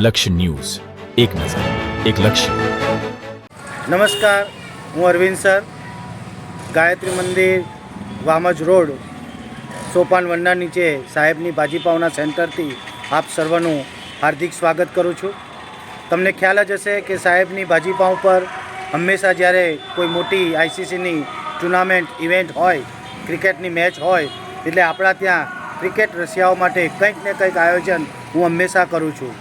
લક્ષ્ય ન્યૂઝ, એક નજર, એક લક્ષ્ય. નમસ્કાર, હું અરવિંદ સર, ગાયત્રી મંદિર વામજ રોડ સોપાન વનના નીચે સાહેબની ભાજીપાવના સેન્ટરથી આપ સર્વનું હાર્દિક સ્વાગત કરું છું. તમને ખ્યાલ જ હશે કે સાહેબની ભાજીપાવ પર હંમેશા જ્યારે કોઈ મોટી આઈસીસીની ટુર્નામેન્ટ ઇવેન્ટ હોય, ક્રિકેટની મેચ હોય, એટલે આપણા ત્યાં ક્રિકેટ રસિયાઓ માટે કંઈક ને કંઈક આયોજન હું હંમેશા કરું છું.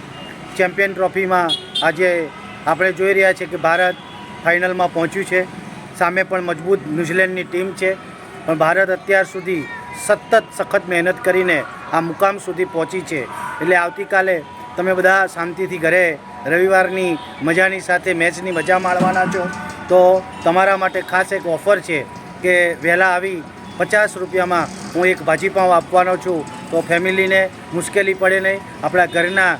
ચેમ્પિયન ટ્રોફીમાં આજે આપણે જોઈ રહ્યા છીએ કે ભારત ફાઇનલમાં પહોંચ્યું છે. સામે પણ મજબૂત ન્યૂઝીલેન્ડની ટીમ છે, પણ ભારત અત્યાર સુધી સખત મહેનત કરીને આ મુકામ સુધી પહોંચી છે. એટલે આવતીકાલે તમે બધા શાંતિથી ઘરે રવિવારની મજાની સાથે મેચની મજા માણવાના છો, તો તમારા માટે ખાસ એક ઓફર છે કે વહેલા આવી 50 રૂપિયામાં હું એક ભાજીપાવ આપવાનો છું, તો ફેમિલીને મુશ્કેલી પડે નહીં, આપણા ઘરના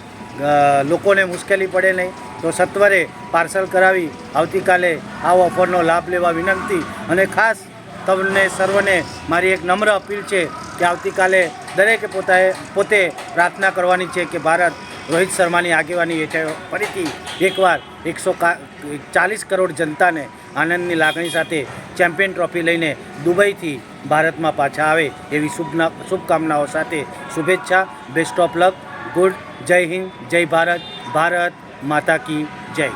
લોકોને મુશ્કેલી પડે નહીં. તો સત્વરે પાર્સલ કરાવી આવતીકાલે આ ઓફરનો લાભ લેવા વિનંતી. અને ખાસ તમને સર્વને મારી એક નમ્ર અપીલ છે કે આવતીકાલે દરેકે પોતે પ્રાર્થના કરવાની છે કે ભારત રોહિત શર્માની આગેવાની હેઠળ ફરીથી એકવાર 140 કરોડ જનતાને આનંદની લાગણી સાથે ચેમ્પિયન ટ્રોફી લઈને દુબઈથી ભારતમાં પાછા આવે એવી શુભકામનાઓ સાથે શુભેચ્છા. Best of luck. ગુડ. જય હિન્દ, જય ભારત, ભારત માતા કી જય.